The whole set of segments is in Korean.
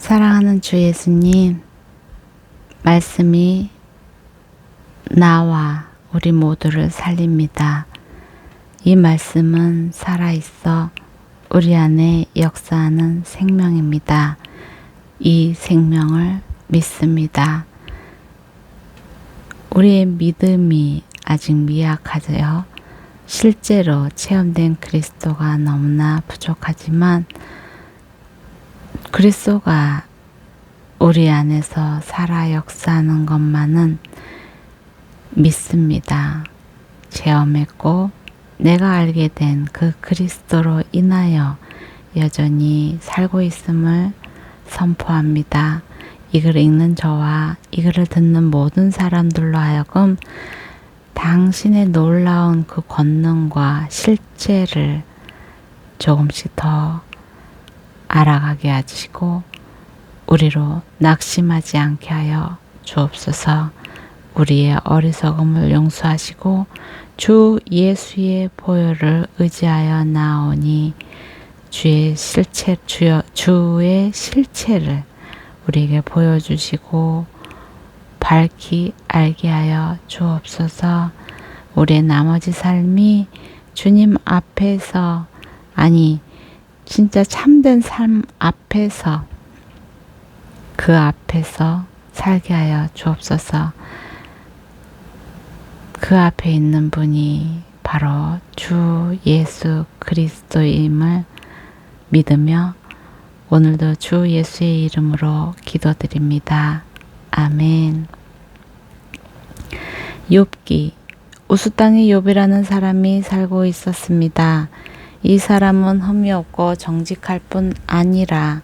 사랑하는 주 예수님, 말씀이 나와 우리 모두를 살립니다. 이 말씀은 살아있어 우리 안에 역사하는 생명입니다. 이 생명을 믿습니다. 우리의 믿음이 아직 미약하여 실제로 체험된 그리스도가 너무나 부족하지만 그리스도가 우리 안에서 살아 역사하는 것만은 믿습니다. 체험했고 내가 알게 된 그 그리스도로 인하여 여전히 살고 있음을 선포합니다. 이 글을 읽는 저와 이 글을 듣는 모든 사람들로 하여금 당신의 놀라운 그 권능과 실체를 조금씩 더 알아가게 하시고 우리로 낙심하지 않게 하여 주옵소서. 우리의 어리석음을 용서하시고 주 예수의 보혈을 의지하여 나오니 주의 실체를 우리에게 보여주시고 밝히 알게 하여 주옵소서. 우리의 나머지 삶이 주님 앞에서 진짜 참된 삶 앞에서 그 앞에서 살게 하여 주옵소서. 그 앞에 있는 분이 바로 주 예수 그리스도임을 믿으며 오늘도 주 예수의 이름으로 기도드립니다. 아멘. 욥기. 우스 땅에 욥이라는 사람이 살고 있었습니다. 이 사람은 흠이 없고 정직할 뿐 아니라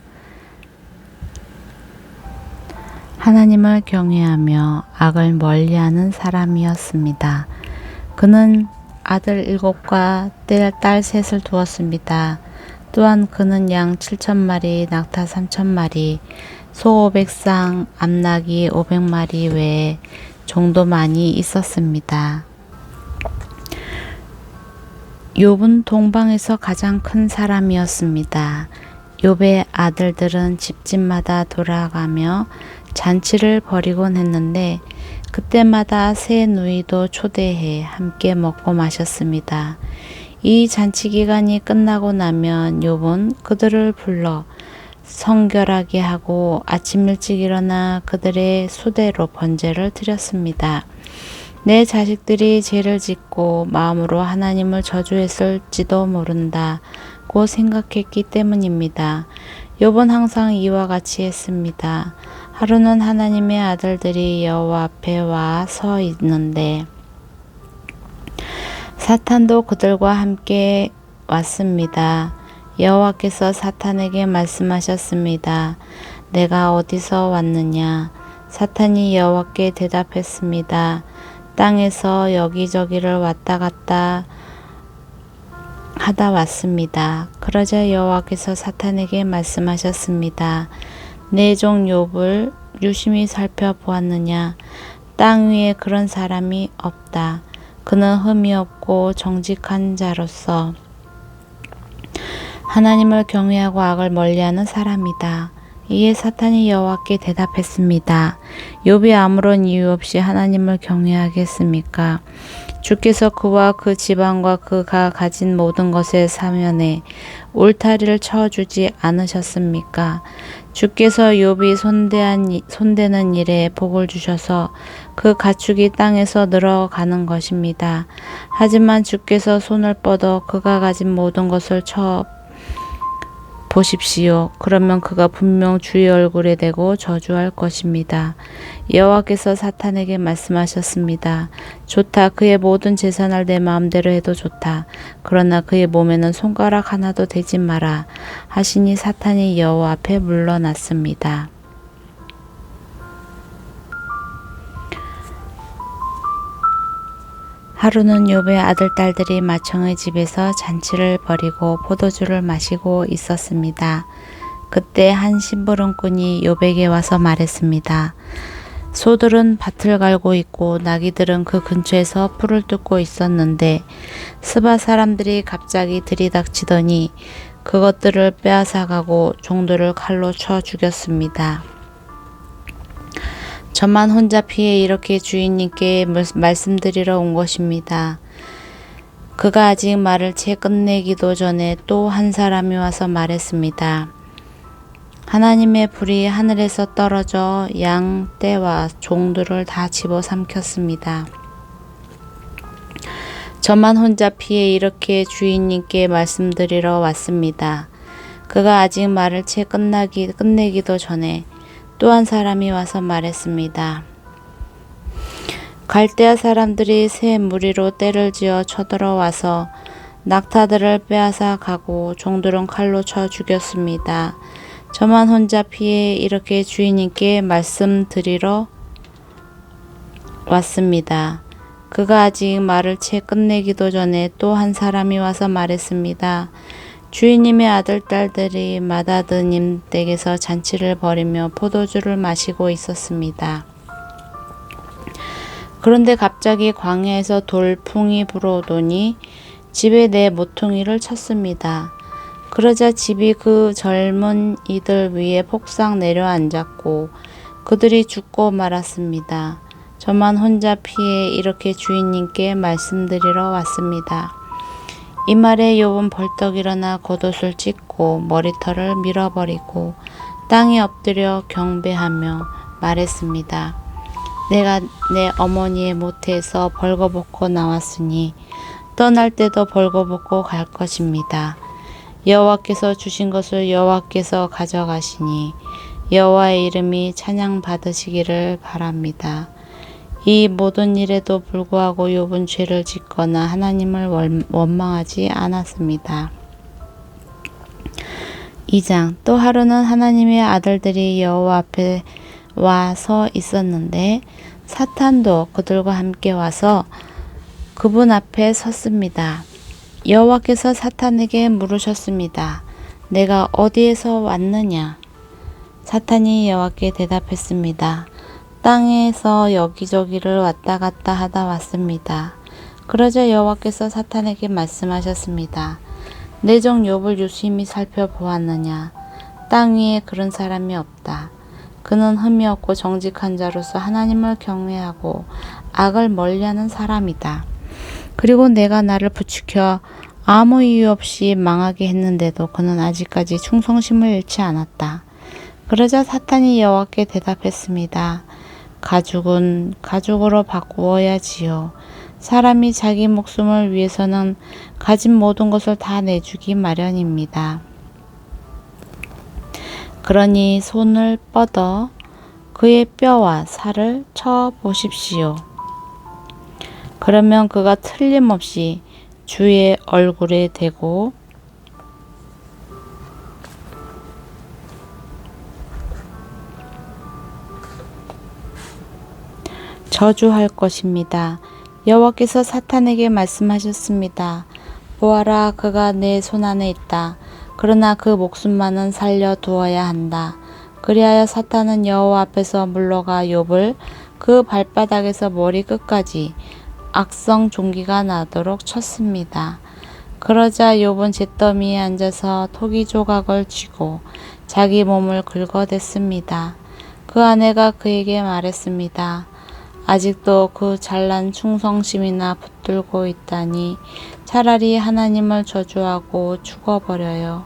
하나님을 경외하며 악을 멀리하는 사람이었습니다. 그는 아들 7과 딸 3을 두었습니다. 또한 그는 양 7,000마리, 낙타 3,000마리, 소 500쌍, 암나귀 500마리 외에 종도 많이 있었습니다. 욥은 동방에서 가장 큰 사람이었습니다. 욥의 아들들은 집집마다 돌아가며 잔치를 벌이곤 했는데 그때마다 새 누이도 초대해 함께 먹고 마셨습니다. 이 잔치 기간이 끝나고 나면 욥은 그들을 불러 성결하게 하고 아침 일찍 일어나 그들의 수대로 번제를 드렸습니다. 내 자식들이 죄를 짓고 마음으로 하나님을 저주했을지도 모른다고 생각했기 때문입니다. 욥은 항상 이와 같이 했습니다. 하루는 하나님의 아들들이 여호와 앞에 와 서 있는데 사탄도 그들과 함께 왔습니다. 여호와께서 사탄에게 말씀하셨습니다. 내가 어디서 왔느냐? 사탄이 여호와께 대답했습니다. 땅에서 여기저기를 왔다 갔다 하다 왔습니다. 그러자 여호와께서 사탄에게 말씀하셨습니다. 내 종 욥을 유심히 살펴보았느냐? 땅 위에 그런 사람이 없다. 그는 흠이 없고 정직한 자로서 하나님을 경외하고 악을 멀리하는 사람이다. 이에 사탄이 여호와께 대답했습니다. 욥이 아무런 이유 없이 하나님을 경외하겠습니까? 주께서 그와 그 집안과 그가 가진 모든 것의 사면에 울타리를 쳐주지 않으셨습니까? 주께서 욥이 손대는 일에 복을 주셔서 그 가축이 땅에서 늘어가는 것입니다. 하지만 주께서 손을 뻗어 그가 가진 모든 것을 쳐 보십시오. 그러면 그가 분명 주의 얼굴에 대고 저주할 것입니다. 여호와께서 사탄에게 말씀하셨습니다. 좋다. 그의 모든 재산을 내 마음대로 해도 좋다. 그러나 그의 몸에는 손가락 하나도 대지 마라. 하시니 사탄이 여호와 앞에 물러났습니다. 하루는 욥의 아들, 딸들이 맏형의 집에서 잔치를 벌이고 포도주를 마시고 있었습니다. 그때 한 심부름꾼이 욥에게 와서 말했습니다. 소들은 밭을 갈고 있고 나귀들은 그 근처에서 풀을 뜯고 있었는데 스바 사람들이 갑자기 들이닥치더니 그것들을 빼앗아가고 종들을 칼로 쳐 죽였습니다. 저만 혼자 피해 이렇게 주인님께 말씀드리러 온 것입니다. 그가 아직 말을 채 끝내기도 전에 또 한 사람이 와서 말했습니다. 하나님의 불이 하늘에서 떨어져 양, 떼와 종들을 다 집어삼켰습니다. 저만 혼자 피해 이렇게 주인님께 말씀드리러 왔습니다. 그가 아직 말을 채 끝내기도 전에 또 한 사람이 와서 말했습니다. 갈대아 사람들이 새 무리로 떼를 지어 쳐들어와서 낙타들을 빼앗아 가고 종들은 칼로 쳐 죽였습니다. 저만 혼자 피해 이렇게 주인님께 말씀드리러 왔습니다. 그가 아직 말을 채 끝내기도 전에 또 한 사람이 와서 말했습니다. 주인님의 아들, 딸들이 맏아드님 댁에서 잔치를 벌이며 포도주를 마시고 있었습니다. 그런데 갑자기 광야에서 돌풍이 불어오더니 집에 내 모퉁이를 쳤습니다. 그러자 집이 그 젊은 이들 위에 폭삭 내려앉았고 그들이 죽고 말았습니다. 저만 혼자 피해 이렇게 주인님께 말씀드리러 왔습니다. 이 말에 욥은 벌떡 일어나 겉옷을 찢고 머리털을 밀어버리고 땅에 엎드려 경배하며 말했습니다. 내가 내 어머니의 모태에서 벌거벗고 나왔으니 떠날 때도 벌거벗고 갈 것입니다. 여호와께서 주신 것을 여호와께서 가져가시니 여호와의 이름이 찬양받으시기를 바랍니다. 이 모든 일에도 불구하고 욥은 죄를 짓거나 하나님을 원망하지 않았습니다. 2장 또 하루는 하나님의 아들들이 여호와 앞에 와 서 있었는데 사탄도 그들과 함께 와서 그분 앞에 섰습니다. 여호와께서 사탄에게 물으셨습니다. 내가 어디에서 왔느냐? 사탄이 여호와께 대답했습니다. 땅에서 여기저기를 왔다 갔다 하다 왔습니다. 그러자 여호와께서 사탄에게 말씀하셨습니다. 내 종 욥을 유심히 살펴보았느냐? 땅 위에 그런 사람이 없다. 그는 흠이 없고 정직한 자로서 하나님을 경외하고 악을 멀리하는 사람이다. 그리고 내가 나를 부추겨 아무 이유 없이 망하게 했는데도 그는 아직까지 충성심을 잃지 않았다. 그러자 사탄이 여호와께 대답했습니다. 가죽은 가죽으로 바꾸어야지요. 사람이 자기 목숨을 위해서는 가진 모든 것을 다 내주기 마련입니다. 그러니 손을 뻗어 그의 뼈와 살을 쳐 보십시오. 그러면 그가 틀림없이 주의 얼굴에 대고 저주할 것입니다. 여호와께서 사탄에게 말씀하셨습니다. 보아라, 그가 내 손안에 있다. 그러나 그 목숨만은 살려두어야 한다. 그리하여 사탄은 여호와 앞에서 물러가 욥을 그 발바닥에서 머리 끝까지 악성 종기가 나도록 쳤습니다. 그러자 욥은 잿더미에 앉아서 토기 조각을 쥐고 자기 몸을 긁어댔습니다. 그 아내가 그에게 말했습니다. 아직도 그 잘난 충성심이나 붙들고 있다니 차라리 하나님을 저주하고 죽어버려요.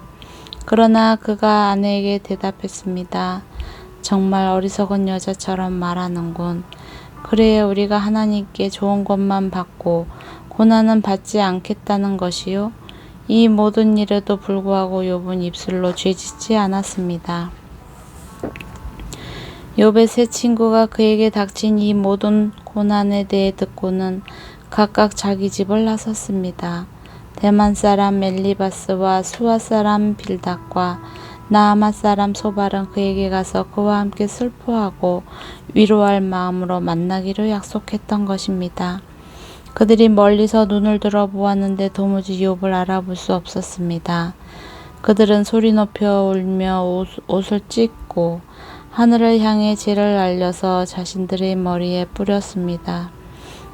그러나 그가 아내에게 대답했습니다. 정말 어리석은 여자처럼 말하는군. 그래야 우리가 하나님께 좋은 것만 받고 고난은 받지 않겠다는 것이요. 이 모든 일에도 불구하고 욥은 입술로 죄짓지 않았습니다. 욥의 세 친구가 그에게 닥친 이 모든 고난에 대해 듣고는 각각 자기 집을 나섰습니다. 대만 사람 엘리바스와 수아 사람 빌닷과 나아마 사람 소발은 그에게 가서 그와 함께 슬퍼하고 위로할 마음으로 만나기로 약속했던 것입니다. 그들이 멀리서 눈을 들어 보았는데 도무지 욥을 알아볼 수 없었습니다. 그들은 소리 높여 울며 옷을 찢고 하늘을 향해 재를 날려서 자신들의 머리에 뿌렸습니다.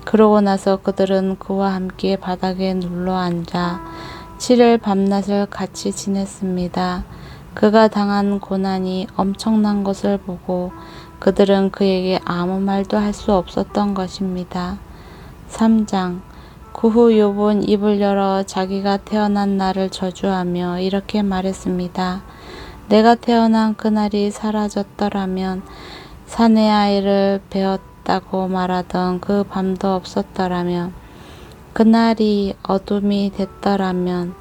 그러고 나서 그들은 그와 함께 바닥에 눌러 앉아 7일 밤낮을 같이 지냈습니다. 그가 당한 고난이 엄청난 것을 보고 그들은 그에게 아무 말도 할 수 없었던 것입니다. 3장. 그 후 욥은 입을 열어 자기가 태어난 날을 저주하며 이렇게 말했습니다. 내가 태어난 그날이 사라졌더라면 사내 아이를 베었다고 말하던 그 밤도 없었더라면 그날이 어둠이 됐더라면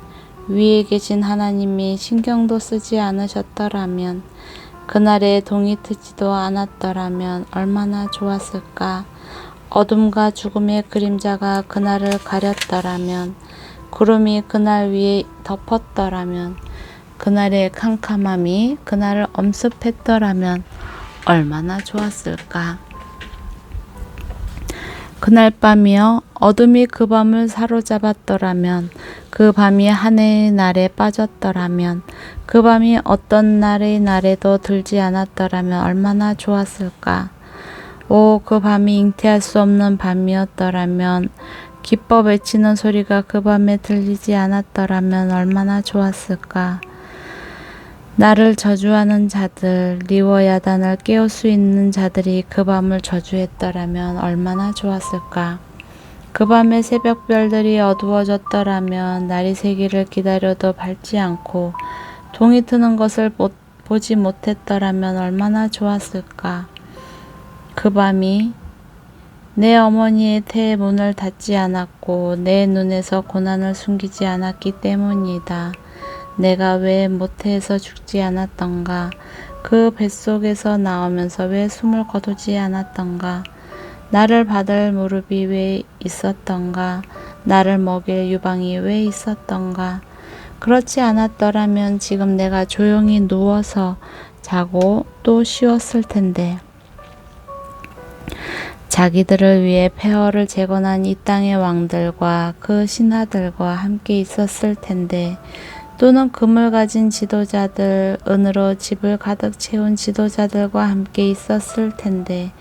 위에 계신 하나님이 신경도 쓰지 않으셨더라면 그날에 동이 트지도 않았더라면 얼마나 좋았을까. 어둠과 죽음의 그림자가 그날을 가렸더라면 구름이 그날 위에 덮었더라면 그날의 캄캄함이 그날을 엄습했더라면 얼마나 좋았을까. 그날 밤이여 어둠이 그 밤을 사로잡았더라면 그 밤이 한 해의 날에 빠졌더라면 그 밤이 어떤 날의 날에도 들지 않았더라면 얼마나 좋았을까. 오, 그 밤이 잉태할 수 없는 밤이었더라면 기뻐 외치는 소리가 그 밤에 들리지 않았더라면 얼마나 좋았을까. 나를 저주하는 자들, 리워야단을 깨울 수 있는 자들이 그 밤을 저주했더라면 얼마나 좋았을까. 그 밤에 새벽별들이 어두워졌더라면 날이 새기를 기다려도 밝지 않고 동이 트는 것을 보지 못했더라면 얼마나 좋았을까. 그 밤이 내 어머니의 태의 문을 닫지 않았고 내 눈에서 고난을 숨기지 않았기 때문이다. 내가 왜 모태에서 죽지 않았던가? 그 뱃속에서 나오면서 왜 숨을 거두지 않았던가? 나를 받을 무릎이 왜 있었던가? 나를 먹일 유방이 왜 있었던가? 그렇지 않았더라면 지금 내가 조용히 누워서 자고 또 쉬었을 텐데. 자기들을 위해 폐허를 재건한 이 땅의 왕들과 그 신하들과 함께 있었을 텐데, 또는 금을 가진 지도자들, 은으로 집을 가득 채운 지도자들과 함께 있었을 텐데,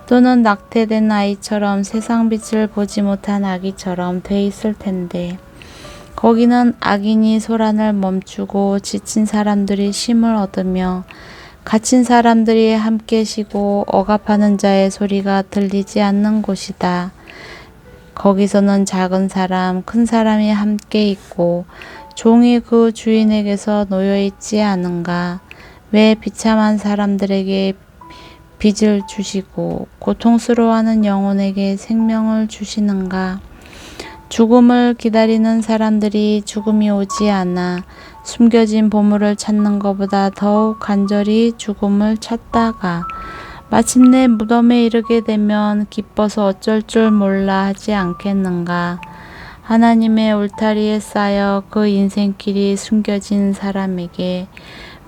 또는 낙태된 아이처럼 세상 빛을 보지 못한 아기처럼 돼 있을 텐데, 거기는 악인이 소란을 멈추고 지친 사람들이 쉼을 얻으며 갇힌 사람들이 함께 쉬고 억압하는 자의 소리가 들리지 않는 곳이다. 거기서는 작은 사람, 큰 사람이 함께 있고 종이 그 주인에게서 놓여 있지 않은가? 왜 비참한 사람들에게 빚을 주시고 고통스러워하는 영혼에게 생명을 주시는가? 죽음을 기다리는 사람들이 죽음이 오지 않아 숨겨진 보물을 찾는 것보다 더욱 간절히 죽음을 찾다가 마침내 무덤에 이르게 되면 기뻐서 어쩔 줄 몰라 하지 않겠는가. 하나님의 울타리에 쌓여 그 인생길이 숨겨진 사람에게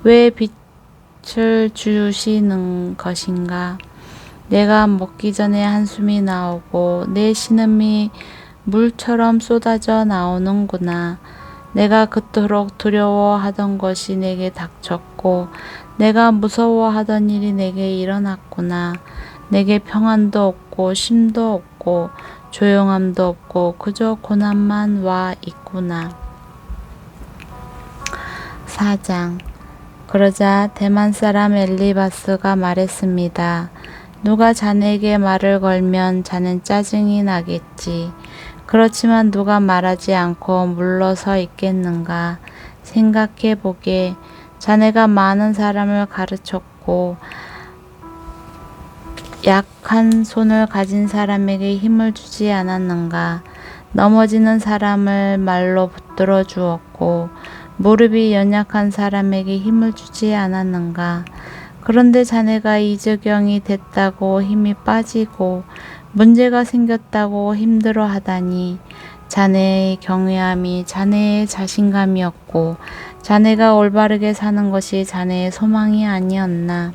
왜 빛을 주시는 것인가. 내가 먹기 전에 한숨이 나오고 내 신음이 물처럼 쏟아져 나오는구나. 내가 그토록 두려워하던 것이 내게 닥쳤고 내가 무서워하던 일이 내게 일어났구나. 내게 평안도 없고 쉼도 없고 조용함도 없고 그저 고난만 와 있구나. 4장. 그러자 대만 사람 엘리바스가 말했습니다. 누가 자네에게 말을 걸면 자넨 짜증이 나겠지. 그렇지만 누가 말하지 않고 물러서 있겠는가? 생각해 보게. 자네가 많은 사람을 가르쳤고 약한 손을 가진 사람에게 힘을 주지 않았는가? 넘어지는 사람을 말로 붙들어 주었고 무릎이 연약한 사람에게 힘을 주지 않았는가? 그런데 자네가 이적경이 됐다고 힘이 빠지고 문제가 생겼다고 힘들어 하다니 자네의 경외함이 자네의 자신감이었고 자네가 올바르게 사는 것이 자네의 소망이 아니었나.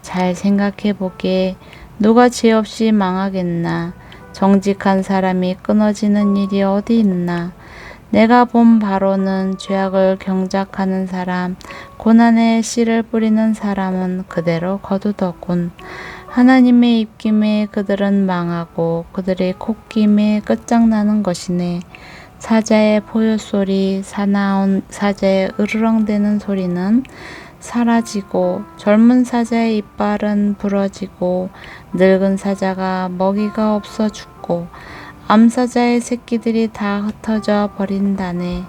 잘 생각해 보게. 누가 죄 없이 망하겠나. 정직한 사람이 끊어지는 일이 어디 있나. 내가 본 바로는 죄악을 경작하는 사람, 고난의 씨를 뿌리는 사람은 그대로 거두더군. 하나님의 입김에 그들은 망하고 그들의 콧김에 끝장나는 것이네. 사자의 포효소리, 사나운 사자의 으르렁대는 소리는 사라지고 젊은 사자의 이빨은 부러지고 늙은 사자가 먹이가 없어 죽고 암사자의 새끼들이 다 흩어져 버린다네.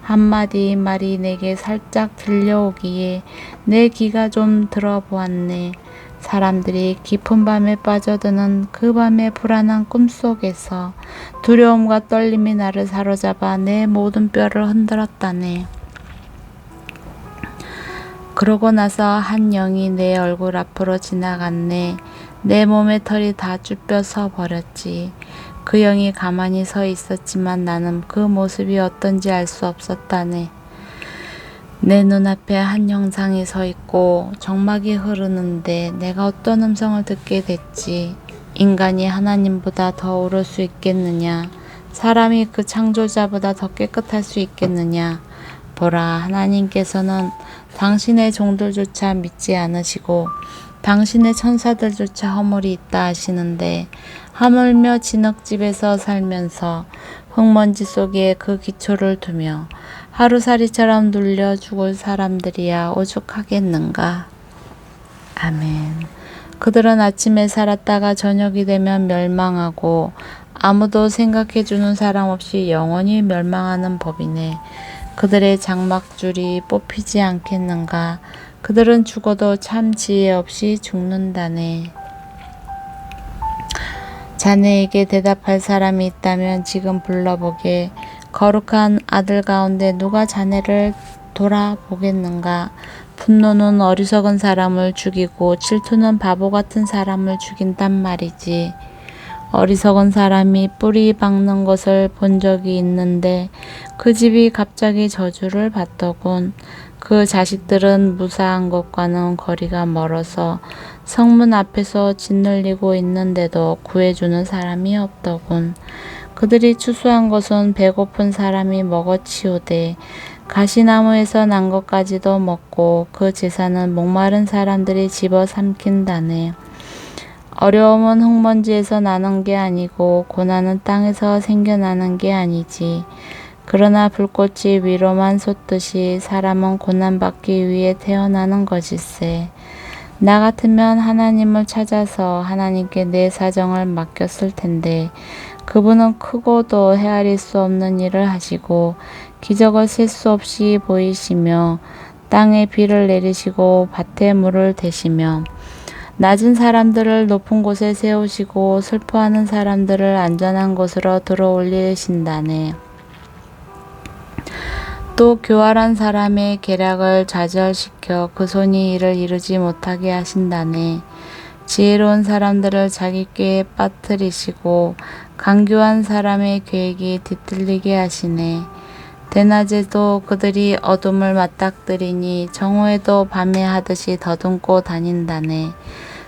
한마디 말이 내게 살짝 들려오기에 내 귀가 좀 들어보았네. 사람들이 깊은 밤에 빠져드는 그 밤의 불안한 꿈속에서 두려움과 떨림이 나를 사로잡아 내 모든 뼈를 흔들었다네. 그러고 나서 한 영이 내 얼굴 앞으로 지나갔네. 내 몸의 털이 다 쭈뼛 서 버렸지. 그 영이 가만히 서 있었지만 나는 그 모습이 어떤지 알 수 없었다네. 내 눈앞에 한 형상이 서 있고 정막이 흐르는데 내가 어떤 음성을 듣게 됐지. 인간이 하나님보다 더 오를 수 있겠느냐? 사람이 그 창조자보다 더 깨끗할 수 있겠느냐? 보라, 하나님께서는 당신의 종들조차 믿지 않으시고 당신의 천사들조차 허물이 있다 하시는데 하물며 진흙집에서 살면서 흙먼지 속에 그 기초를 두며 하루살이처럼 눌려 죽을 사람들이야 오죽하겠는가. 아멘. 그들은 아침에 살았다가 저녁이 되면 멸망하고 아무도 생각해주는 사람 없이 영원히 멸망하는 법이네. 그들의 장막줄이 뽑히지 않겠는가. 그들은 죽어도 참 지혜 없이 죽는다네. 자네에게 대답할 사람이 있다면 지금 불러보게. 거룩한 아들 가운데 누가 자네를 돌아보겠는가. 분노는 어리석은 사람을 죽이고 질투는 바보 같은 사람을 죽인단 말이지. 어리석은 사람이 뿌리 박는 것을 본 적이 있는데 그 집이 갑자기 저주를 받더군. 그 자식들은 무사한 것과는 거리가 멀어서 성문 앞에서 짓눌리고 있는데도 구해주는 사람이 없더군. 그들이 추수한 것은 배고픈 사람이 먹어치우되 가시나무에서 난 것까지도 먹고 그 제사는 목마른 사람들이 집어삼킨다네. 어려움은 흙먼지에서 나는 게 아니고 고난은 땅에서 생겨나는 게 아니지. 그러나 불꽃이 위로만 솟듯이 사람은 고난받기 위해 태어나는 것일세. 나 같으면 하나님을 찾아서 하나님께 내 사정을 맡겼을 텐데 그분은 크고도 헤아릴 수 없는 일을 하시고 기적을 셀 수 없이 보이시며 땅에 비를 내리시고 밭에 물을 대시며 낮은 사람들을 높은 곳에 세우시고 슬퍼하는 사람들을 안전한 곳으로 들어올리신다네. 또 교활한 사람의 계략을 좌절시켜 그 손이 이를 이루지 못하게 하신다네. 지혜로운 사람들을 자기 꾀에 빠뜨리시고 강교한 사람의 계획이 뒤틀리게 하시네. 대낮에도 그들이 어둠을 맞닥뜨리니 정오에도 밤에 하듯이 더듬고 다닌다네.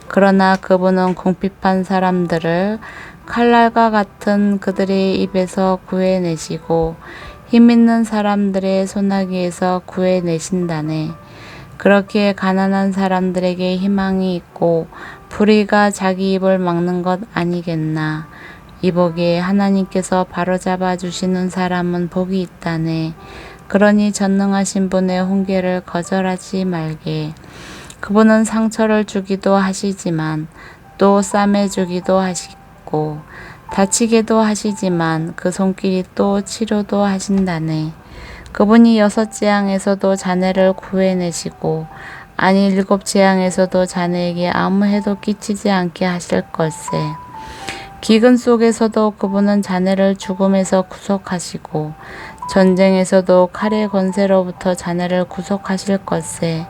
그러나 그분은 궁핍한 사람들을 칼날과 같은 그들의 입에서 구해내시고 힘있는 사람들의 소나기에서 구해내신다네. 그렇게 가난한 사람들에게 희망이 있고 불의가 자기 입을 막는 것 아니겠나. 이보기에 하나님께서 바로잡아 주시는 사람은 복이 있다네. 그러니 전능하신 분의 훈계를 거절하지 말게. 그분은 상처를 주기도 하시지만 또 싸매 주기도 하시고 다치게도 하시지만 그 손길이 또 치료도 하신다네. 그분이 6 재앙에서도 자네를 구해내시고 아니 7 재앙에서도 자네에게 아무 해도 끼치지 않게 하실 걸세. 기근 속에서도 그분은 자네를 죽음에서 구속하시고 전쟁에서도 칼의 권세로부터 자네를 구속하실 걸세.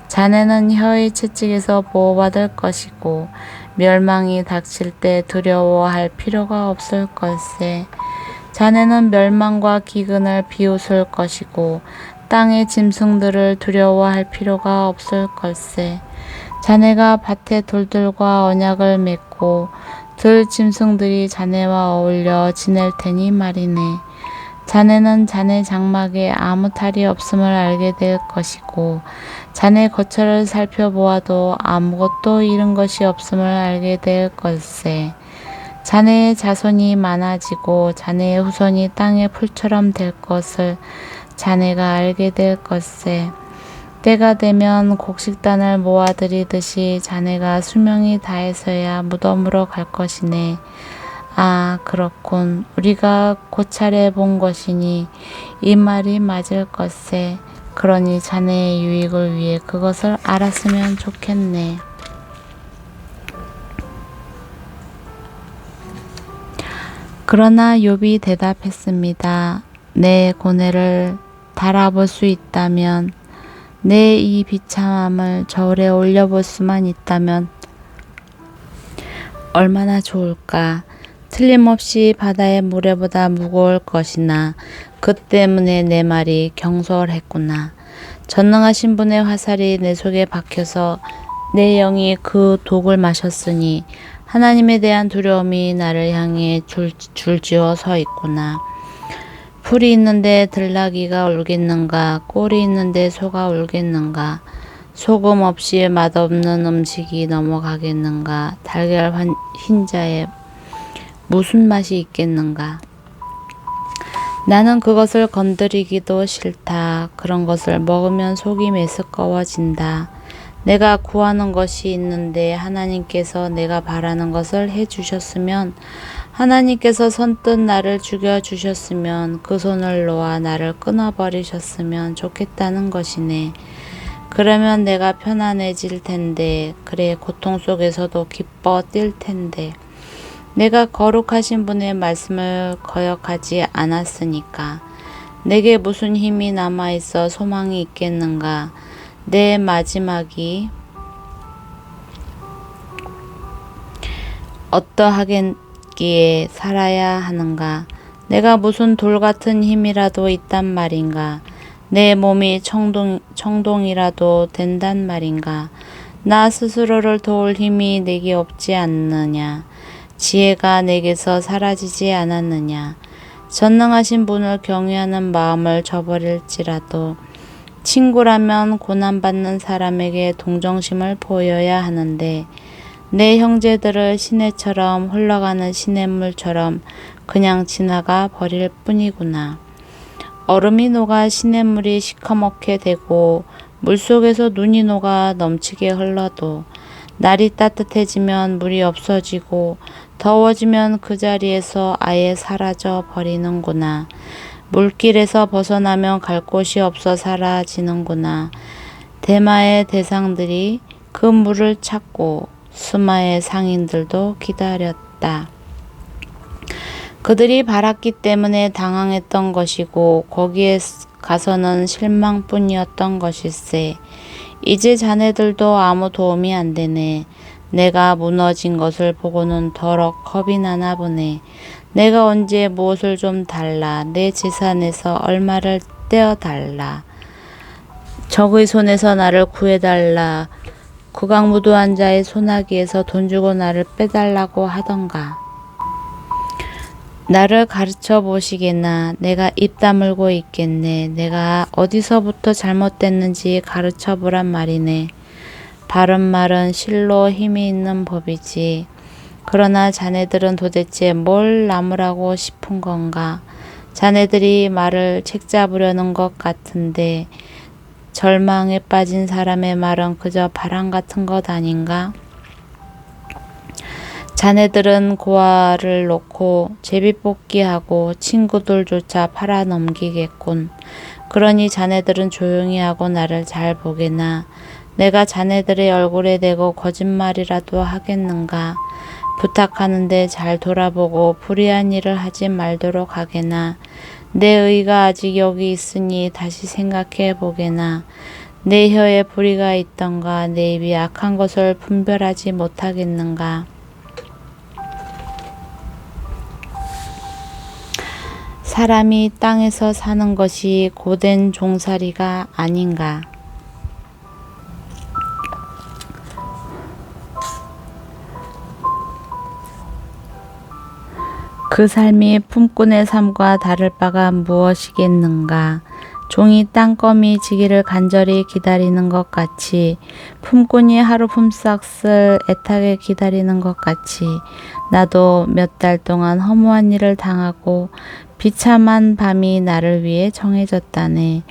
자네는 혀의 채찍에서 보호받을 것이고 멸망이 닥칠 때 두려워할 필요가 없을 걸세. 자네는 멸망과 기근을 비웃을 것이고 땅의 짐승들을 두려워할 필요가 없을 걸세. 자네가 밭의 돌들과 언약을 맺고 들 짐승들이 자네와 어울려 지낼 테니 말이네. 자네는 자네 장막에 아무 탈이 없음을 알게 될 것이고 자네 거처를 살펴보아도 아무것도 잃은 것이 없음을 알게 될 걸세. 자네의 자손이 많아지고 자네의 후손이 땅의 풀처럼 될 것을 자네가 알게 될 것세. 때가 되면 곡식단을 모아들이듯이 자네가 수명이 다해서야 무덤으로 갈 것이네. 아, 그렇군. 우리가 고찰해 본 것이니 이 말이 맞을 것세. 그러니 자네의 유익을 위해 그것을 알았으면 좋겠네. 그러나 욥이 대답했습니다. 내 고뇌를 달아볼 수 있다면, 내 이 비참함을 저울에 올려볼 수만 있다면 얼마나 좋을까. 틀림없이 바다의 모래보다 무거울 것이나 그 때문에 내 말이 경솔했구나. 전능하신 분의 화살이 내 속에 박혀서 내 영이 그 독을 마셨으니 하나님에 대한 두려움이 나를 향해 줄지어 서 있구나. 풀이 있는데 들나귀가 울겠는가? 꼴이 있는데 소가 울겠는가? 소금 없이 맛없는 음식이 넘어가겠는가? 달걀 흰자에 무슨 맛이 있겠는가? 나는 그것을 건드리기도 싫다. 그런 것을 먹으면 속이 메스꺼워진다. 내가 구하는 것이 있는데 하나님께서 내가 바라는 것을 해주셨으면, 하나님께서 선뜻 나를 죽여주셨으면, 그 손을 놓아 나를 끊어버리셨으면 좋겠다는 것이네. 그러면 내가 편안해질 텐데, 그래 고통 속에서도 기뻐 뛸 텐데. 내가 거룩하신 분의 말씀을 거역하지 않았으니까. 내게 무슨 힘이 남아있어 소망이 있겠는가? 내 마지막이 어떠하겠기에 살아야 하는가? 내가 무슨 돌 같은 힘이라도 있단 말인가? 내 몸이 청동이라도 된단 말인가? 나 스스로를 도울 힘이 내게 없지 않느냐? 지혜가 내게서 사라지지 않았느냐? 전능하신 분을 경외하는 마음을 저버릴지라도 친구라면 고난받는 사람에게 동정심을 보여야 하는데 내 형제들을 시내처럼 흘러가는 시냇물처럼 그냥 지나가 버릴 뿐이구나. 얼음이 녹아 시냇물이 시커멓게 되고 물속에서 눈이 녹아 넘치게 흘러도 날이 따뜻해지면 물이 없어지고 더워지면 그 자리에서 아예 사라져 버리는구나. 물길에서 벗어나면 갈 곳이 없어 사라지는구나. 대마의 대상들이 그 물을 찾고 수마의 상인들도 기다렸다. 그들이 바랐기 때문에 당황했던 것이고 거기에 가서는 실망뿐이었던 것일세. 이제 자네들도 아무 도움이 안 되네. 내가 무너진 것을 보고는 더러 겁이 나나 보네. 내가 언제 무엇을 좀 달라. 내 재산에서 얼마를 떼어달라. 적의 손에서 나를 구해달라. 구강무도한 자의 소나기에서 돈 주고 나를 빼달라고 하던가. 나를 가르쳐 보시겠나. 내가 입 다물고 있겠네. 내가 어디서부터 잘못됐는지 가르쳐 보란 말이네. 바른 말은 실로 힘이 있는 법이지. 그러나 자네들은 도대체 뭘 나무라고 싶은 건가? 자네들이 말을 책잡으려는 것 같은데 절망에 빠진 사람의 말은 그저 바람 같은 것 아닌가? 자네들은 고아를 놓고 제비뽑기하고 친구들조차 팔아넘기겠군. 그러니 자네들은 조용히 하고 나를 잘 보게나. 내가 자네들의 얼굴에 대고 거짓말이라도 하겠는가. 부탁하는데 잘 돌아보고 불의한 일을 하지 말도록 하게나. 내 의가 아직 여기 있으니 다시 생각해 보게나. 내 혀에 불의가 있던가. 내 입이 악한 것을 분별하지 못하겠는가. 사람이 땅에서 사는 것이 고된 종살이가 아닌가. 그 삶이 품꾼의 삶과 다를 바가 무엇이겠는가. 종이 땅거미 지기를 간절히 기다리는 것 같이, 품꾼이 하루 품삯을 애타게 기다리는 것 같이 나도 몇 달 동안 허무한 일을 당하고 비참한 밤이 나를 위해 정해졌다네.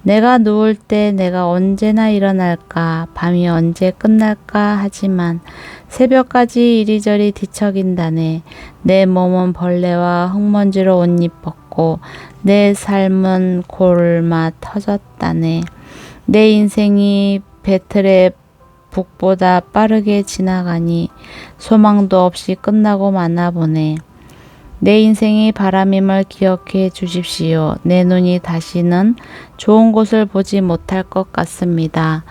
내가 누울 때 내가 언제나 일어날까, 밤이 언제 끝날까 하지만 새벽까지 이리저리 뒤척인다네. 내 몸은 벌레와 흙먼지로 옷 입었고 내 삶은 골마 터졌다네. 내 인생이 배틀의 북보다 빠르게 지나가니 소망도 없이 끝나고 마나 보네. 내 인생이 바람임을 기억해 주십시오. 내 눈이 다시는 좋은 곳을 보지 못할 것 같습니다.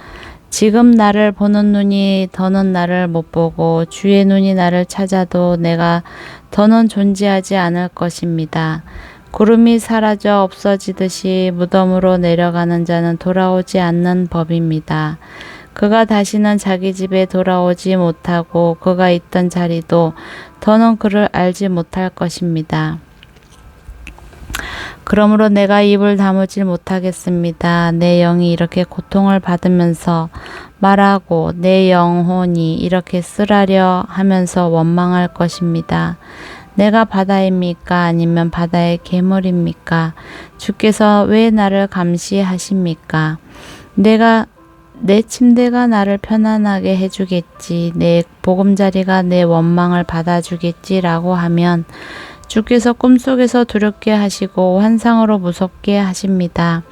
지금 나를 보는 눈이 더는 나를 못 보고 주의 눈이 나를 찾아도 내가 더는 존재하지 않을 것입니다. 구름이 사라져 없어지듯이 무덤으로 내려가는 자는 돌아오지 않는 법입니다. 그가 다시는 자기 집에 돌아오지 못하고 그가 있던 자리도 더는 그를 알지 못할 것입니다. 그러므로 내가 입을 다무지 못하겠습니다. 내 영이 이렇게 고통을 받으면서 말하고 내 영혼이 이렇게 쓰라려 하면서 원망할 것입니다. 내가 바다입니까? 아니면 바다의 괴물입니까? 주께서 왜 나를 감시하십니까? 내 침대가 나를 편안하게 해주겠지. 내 보금자리가 내 원망을 받아주겠지라고 하면 주께서 꿈속에서 두렵게 하시고 환상으로 무섭게 하십니다.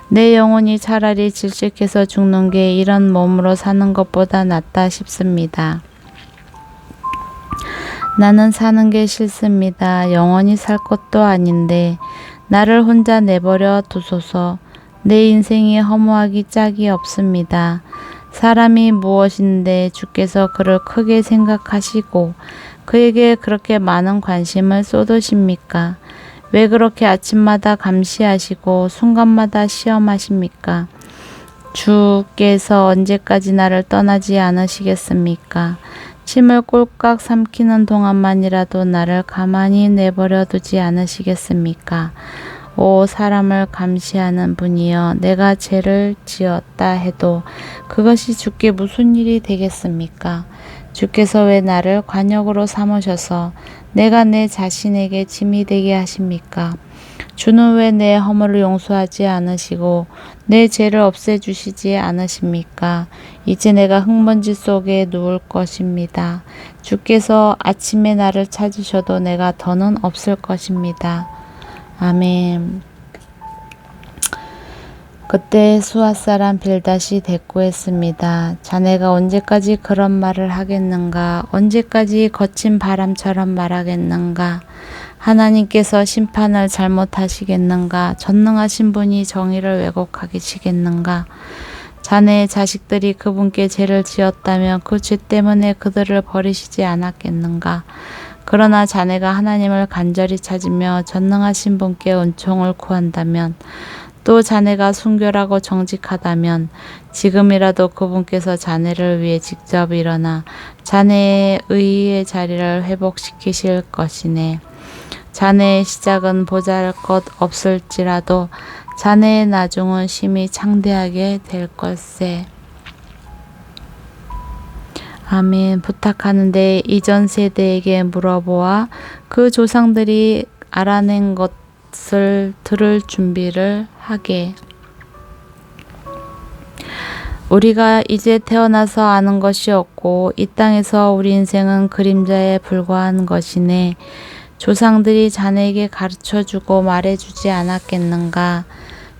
내 영혼이 차라리 질식해서 죽는 게 이런 몸으로 사는 것보다 낫다 싶습니다. 나는 사는 게 싫습니다. 영원히 살 것도 아닌데 나를 혼자 내버려 두소서. 내 인생이 허무하기 짝이 없습니다. 사람이 무엇인데 주께서 그를 크게 생각하시고 그에게 그렇게 많은 관심을 쏟으십니까? 왜 그렇게 아침마다 감시하시고 순간마다 시험하십니까? 주께서 언제까지 나를 떠나지 않으시겠습니까? 침을 꼴깍 삼키는 동안만이라도 나를 가만히 내버려 두지 않으시겠습니까? 오 사람을 감시하는 분이여, 내가 죄를 지었다 해도 그것이 주께 무슨 일이 되겠습니까? 주께서 왜 나를 관역으로 삼으셔서 내가 내 자신에게 짐이 되게 하십니까? 주는 왜 내 허물을 용서하지 않으시고 내 죄를 없애주시지 않으십니까? 이제 내가 흙먼지 속에 누울 것입니다. 주께서 아침에 나를 찾으셔도 내가 더는 없을 것입니다. 아멘. 그때 수앗 사람 빌닷이 대꾸했습니다. 자네가 언제까지 그런 말을 하겠는가? 언제까지 거친 바람처럼 말하겠는가? 하나님께서 심판을 잘못하시겠는가? 전능하신 분이 정의를 왜곡하시겠는가? 자네의 자식들이 그분께 죄를 지었다면 그 죄 때문에 그들을 버리시지 않았겠는가? 그러나 자네가 하나님을 간절히 찾으며 전능하신 분께 은총을 구한다면, 또 자네가 순결하고 정직하다면 지금이라도 그분께서 자네를 위해 직접 일어나 자네의 의의 자리를 회복시키실 것이네. 자네의 시작은 보잘것 없을지라도 자네의 나중은 심히 창대하게 될 걸세. 아멘. 부탁하는데 이전 세대에게 물어보아 그 조상들이 알아낸 것을 들을 준비를 하게. 우리가 이제 태어나서 아는 것이 없고 이 땅에서 우리 인생은 그림자에 불과한 것이네. 조상들이 자네에게 가르쳐주고 말해주지 않았겠는가?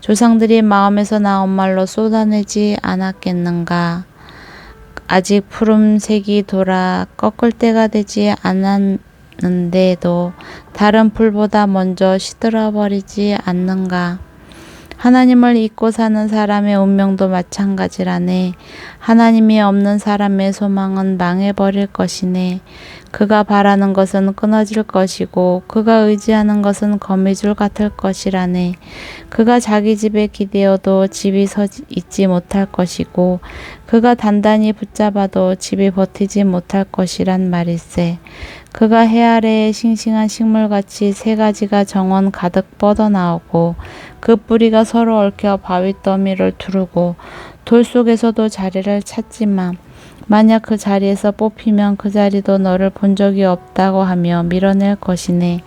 조상들이 마음에서 나온 말로 쏟아내지 않았겠는가? 아직 푸른색이 돌아 꺾을 때가 되지 않았는데도 다른 풀보다 먼저 시들어버리지 않는가? 하나님을 잊고 사는 사람의 운명도 마찬가지라네. 하나님이 없는 사람의 소망은 망해버릴 것이네. 그가 바라는 것은 끊어질 것이고 그가 의지하는 것은 거미줄 같을 것이라네. 그가 자기 집에 기대어도 집이 서 있지 못할 것이고 그가 단단히 붙잡아도 집이 버티지 못할 것이란 말일세. 그가 해 아래에 싱싱한 식물같이 세 가지가 정원 가득 뻗어나오고 그 뿌리가 서로 얽혀 바위 더미를 두르고 돌 속에서도 자리를 찾지만 만약 그 자리에서 뽑히면 그 자리도 너를 본 적이 없다고 하며 밀어낼 것이네.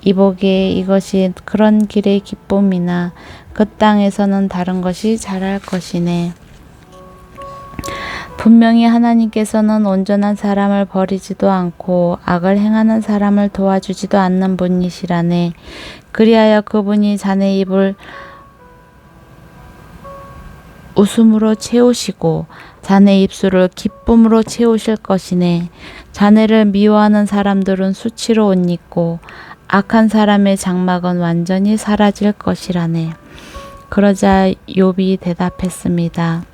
이보기에 이것이 그런 길의 기쁨이나 그 땅에서는 다른 것이 자랄 것이네. 분명히 하나님께서는 온전한 사람을 버리지도 않고 악을 행하는 사람을 도와주지도 않는 분이시라네. 그리하여 그분이 자네 입을 웃음으로 채우시고 자네 입술을 기쁨으로 채우실 것이네. 자네를 미워하는 사람들은 수치로 옷 입고 악한 사람의 장막은 완전히 사라질 것이라네. 그러자 욥이 대답했습니다.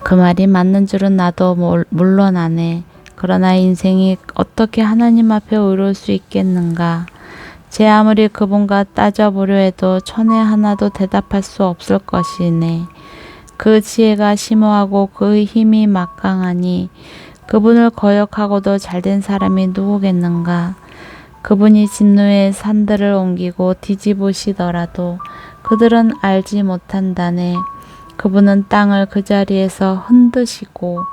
그 말이 맞는 줄은 나도 물론 아네. 그러나 인생이 어떻게 하나님 앞에 의로울 수 있겠는가? 제 아무리 그분과 따져보려 해도 천에 하나도 대답할 수 없을 것이네. 그 지혜가 심오하고 그 힘이 막강하니 그분을 거역하고도 잘된 사람이 누구겠는가? 그분이 진노의 산들을 옮기고 뒤집으시더라도 그들은 알지 못한다네. 그분은 땅을 그 자리에서 흔드시고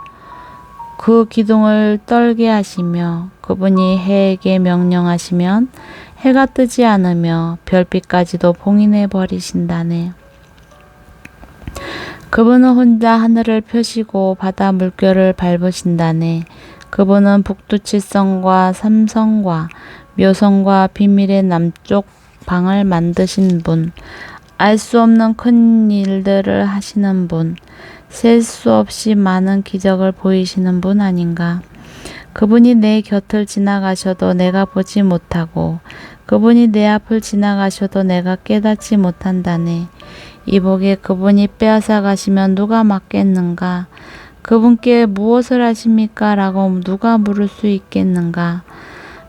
그 기둥을 떨게 하시며 그분이 해에게 명령하시면 해가 뜨지 않으며 별빛까지도 봉인해 버리신다네. 그분은 혼자 하늘을 펴시고 바다 물결을 밟으신다네. 그분은 북두칠성과 삼성과 묘성과 비밀의 남쪽 방을 만드신 분, 알 수 없는 큰 일들을 하시는 분, 셀 수 없이 많은 기적을 보이시는 분 아닌가. 그분이 내 곁을 지나가셔도 내가 보지 못하고 그분이 내 앞을 지나가셔도 내가 깨닫지 못한다네. 이보게 그분이 빼앗아 가시면 누가 막겠는가? 그분께 무엇을 하십니까? 라고 누가 물을 수 있겠는가?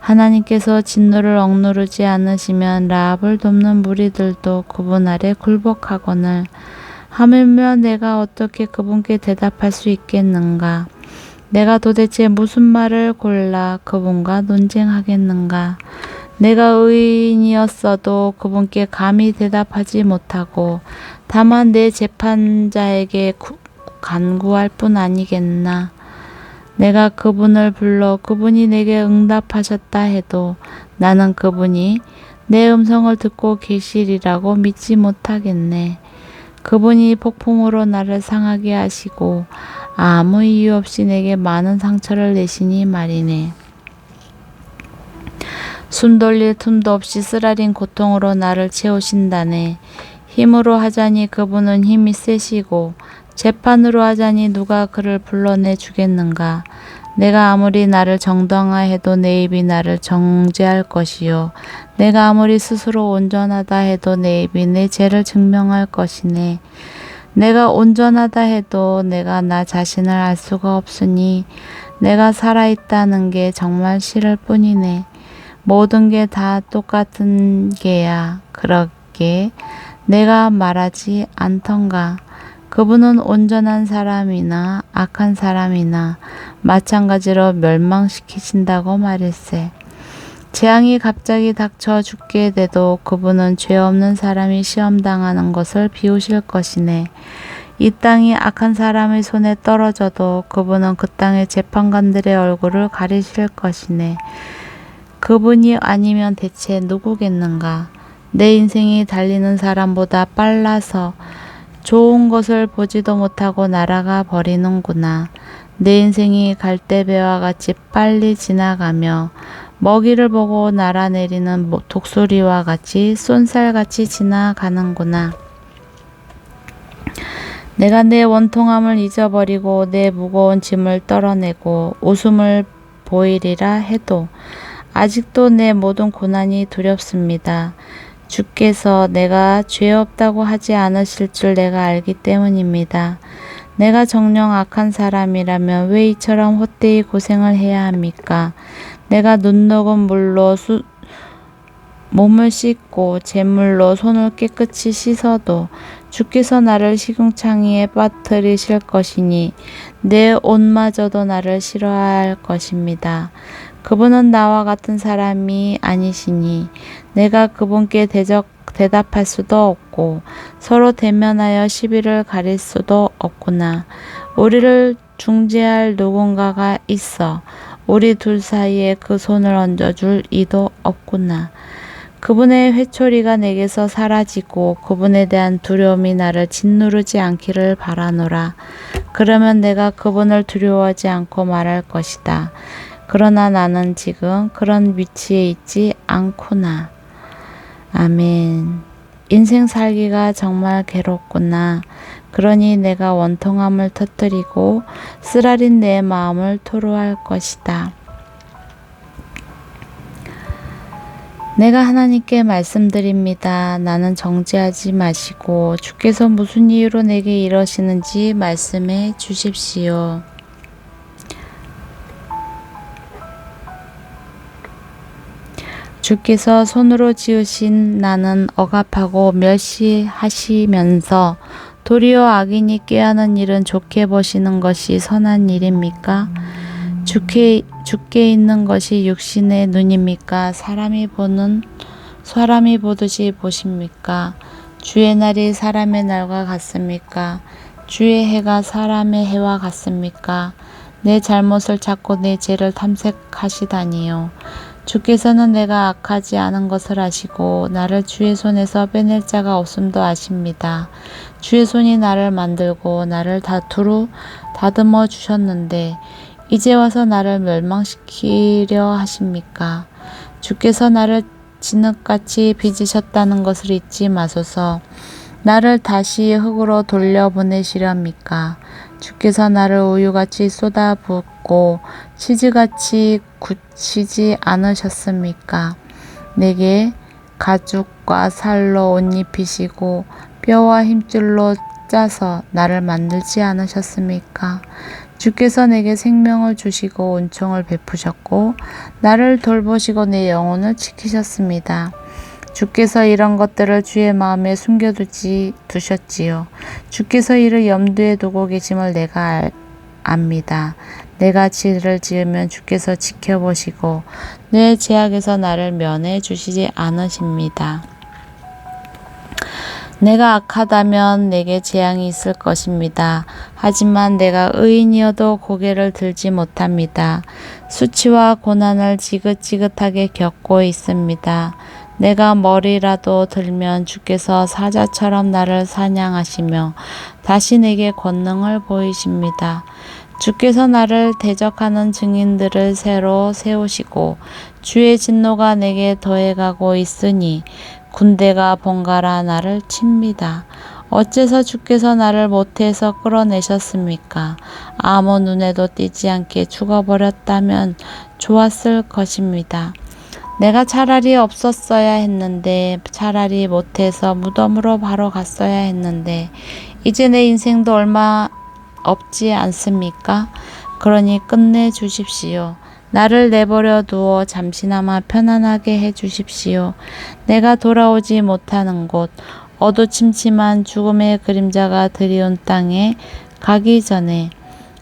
하나님께서 진노를 억누르지 않으시면 라합을 돕는 무리들도 그분 아래 굴복하거늘 하물며 내가 어떻게 그분께 대답할 수 있겠는가? 내가 도대체 무슨 말을 골라 그분과 논쟁하겠는가? 내가 의인이었어도 그분께 감히 대답하지 못하고 다만 내 재판자에게 간구할 뿐 아니겠나? 내가 그분을 불러 그분이 내게 응답하셨다 해도 나는 그분이 내 음성을 듣고 계시리라고 믿지 못하겠네. 그분이 폭풍으로 나를 상하게 하시고 아무 이유 없이 내게 많은 상처를 내시니 말이네. 숨 돌릴 틈도 없이 쓰라린 고통으로 나를 채우신다네. 힘으로 하자니 그분은 힘이 세시고 재판으로 하자니 누가 그를 불러내 주겠는가. 내가 아무리 나를 정당화해도 내 입이 나를 정죄할 것이요. 내가 아무리 스스로 온전하다 해도 내 입이 내 죄를 증명할 것이네. 내가 온전하다 해도 내가 나 자신을 알 수가 없으니 내가 살아있다는 게 정말 싫을 뿐이네. 모든 게 다 똑같은 게야. 그렇게 내가 말하지 않던가. 그분은 온전한 사람이나 악한 사람이나 마찬가지로 멸망시키신다고 말일세. 재앙이 갑자기 닥쳐 죽게 돼도 그분은 죄 없는 사람이 시험당하는 것을 비우실 것이네. 이 땅이 악한 사람의 손에 떨어져도 그분은 그 땅의 재판관들의 얼굴을 가리실 것이네. 그분이 아니면 대체 누구겠는가? 내 인생이 달리는 사람보다 빨라서 좋은 것을 보지도 못하고 날아가 버리는구나. 내 인생이 갈대배와 같이 빨리 지나가며 먹이를 보고 날아내리는 독수리와 같이 쏜살같이 지나가는구나. 내가 내 원통함을 잊어버리고 내 무거운 짐을 떨어내고 웃음을 보이리라 해도 아직도 내 모든 고난이 두렵습니다. 주께서 내가 죄 없다고 하지 않으실 줄 내가 알기 때문입니다. 내가 정녕 악한 사람이라면 왜 이처럼 헛되이 고생을 해야 합니까? 내가 눈 녹은 물로 몸을 씻고 제물로 손을 깨끗이 씻어도 주께서 나를 시궁창이에 빠뜨리실 것이니 내 옷마저도 나를 싫어할 것입니다. 그분은 나와 같은 사람이 아니시니 내가 그분께 대답할 수도 없고 서로 대면하여 시비를 가릴 수도 없구나. 우리를 중재할 누군가가 있어 우리 둘 사이에 그 손을 얹어줄 이도 없구나. 그분의 회초리가 내게서 사라지고 그분에 대한 두려움이 나를 짓누르지 않기를 바라노라. 그러면 내가 그분을 두려워하지 않고 말할 것이다. 그러나 나는 지금 그런 위치에 있지 않구나. 아멘. 인생 살기가 정말 괴롭구나. 그러니 내가 원통함을 터뜨리고 쓰라린 내 마음을 토로할 것이다. 내가 하나님께 말씀드립니다. 나는 정죄하지 마시고 주께서 무슨 이유로 내게 이러시는지 말씀해 주십시오. 주께서 손으로 지으신 나는 억압하고 멸시하시면서 도리어 악인이 꾀하는 일은 좋게 보시는 것이 선한 일입니까? 주께 있는 것이 육신의 눈입니까? 사람이 보듯이 보십니까? 주의 날이 사람의 날과 같습니까? 주의 해가 사람의 해와 같습니까? 내 잘못을 찾고 내 죄를 탐색하시다니요. 주께서는 내가 악하지 않은 것을 아시고 나를 주의 손에서 빼낼 자가 없음도 아십니다. 주의 손이 나를 만들고 나를 두루 다듬어 주셨는데 이제 와서 나를 멸망시키려 하십니까? 주께서 나를 진흙같이 빚으셨다는 것을 잊지 마소서. 나를 다시 흙으로 돌려보내시려 합니까? 주께서 나를 우유같이 쏟아붓고 치즈같이 굳히지 않으셨습니까? 내게 가죽과 살로 옷 입히시고 뼈와 힘줄로 짜서 나를 만들지 않으셨습니까? 주께서 내게 생명을 주시고 은총을 베푸셨고 나를 돌보시고 내 영혼을 지키셨습니다. 주께서 이런 것들을 주의 마음에 두셨지요. 주께서 이를 염두에 두고 계심을 내가 압니다. 내가 죄를 지으면 주께서 지켜보시고 내 죄악에서 나를 면해 주시지 않으십니다. 내가 악하다면 내게 재앙이 있을 것입니다. 하지만 내가 의인이어도 고개를 들지 못합니다. 수치와 고난을 지긋지긋하게 겪고 있습니다. 내가 머리라도 들면 주께서 사자처럼 나를 사냥하시며 다시 내게 권능을 보이십니다. 주께서 나를 대적하는 증인들을 새로 세우시고 주의 진노가 내게 더해가고 있으니 군대가 번갈아 나를 칩니다. 어째서 주께서 나를 모태에서 끌어내셨습니까? 아무 눈에도 띄지 않게 죽어버렸다면 좋았을 것입니다. 내가 차라리 없었어야 했는데, 차라리 모태에서 무덤으로 바로 갔어야 했는데, 이제 내 인생도 얼마 없지 않습니까? 그러니 끝내 주십시오. 나를 내버려 두어 잠시나마 편안하게 해 주십시오. 내가 돌아오지 못하는 곳, 어두침침한 죽음의 그림자가 드리운 땅에 가기 전에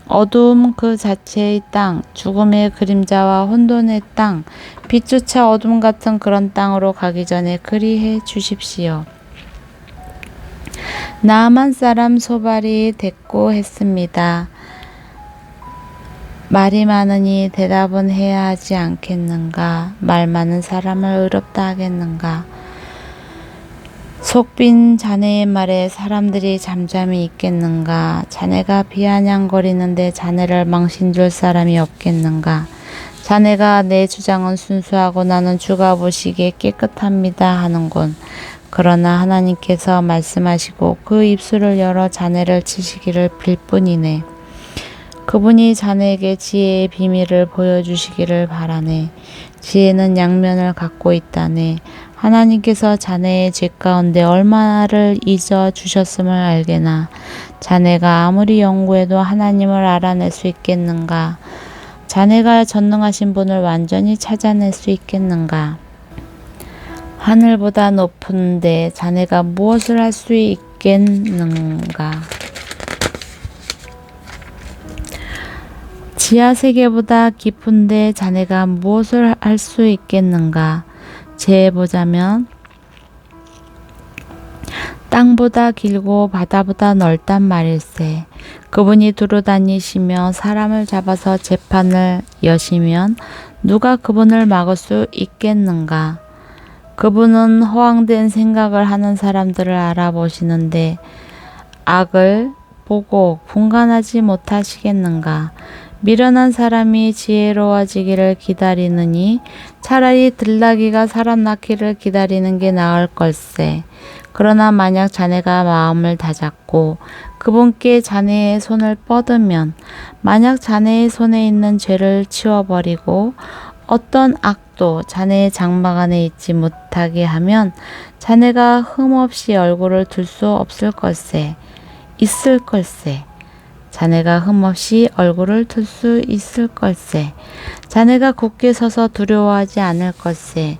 어두움 그 자체의 땅, 죽음의 그림자와 혼돈의 땅, 빛조차 어둠 같은 그런 땅으로 가기 전에 그리해 주십시오. 나아만 사람 소발이 대꾸했습니다. 말이 많으니 대답은 해야 하지 않겠는가? 말 많은 사람을 의롭다 하겠는가? 속 빈 자네의 말에 사람들이 잠잠히 있겠는가? 자네가 비아냥거리는데 자네를 망신 줄 사람이 없겠는가? 자네가 내 주장은 순수하고 나는 주가 보시기에 깨끗합니다 하는군. 그러나 하나님께서 말씀하시고 그 입술을 열어 자네를 치시기를 빌 뿐이네. 그분이 자네에게 지혜의 비밀을 보여주시기를 바라네. 지혜는 양면을 갖고 있다네. 하나님께서 자네의 죄 가운데 얼마를 잊어 주셨음을 알게나. 자네가 아무리 연구해도 하나님을 알아낼 수 있겠는가? 자네가 전능하신 분을 완전히 찾아낼 수 있겠는가? 하늘보다 높은데 자네가 무엇을 할 수 있겠는가. 지하 세계보다 깊은데 자네가 무엇을 할 수 있겠는가. 재보자면 땅보다 길고 바다보다 넓단 말일세. 그분이 두루 다니시며 사람을 잡아서 재판을 여시면 누가 그분을 막을 수 있겠는가. 그분은 허황된 생각을 하는 사람들을 알아보시는데 악을 보고 분간하지 못하시겠는가. 미련한 사람이 지혜로워지기를 기다리느니 차라리 들나귀가 사람 낳기를 기다리는 게 나을 걸세. 그러나 만약 자네가 마음을 다잡고 그분께 자네의 손을 뻗으면 만약 자네의 손에 있는 죄를 치워버리고 어떤 악도 자네의 장막 안에 있지 못하게 하면 자네가 흠없이 얼굴을 들 수 없을 걸세. 있을 걸세. 자네가 흠없이 얼굴을 들 수 있을 걸세. 자네가 굳게 서서 두려워하지 않을 걸세.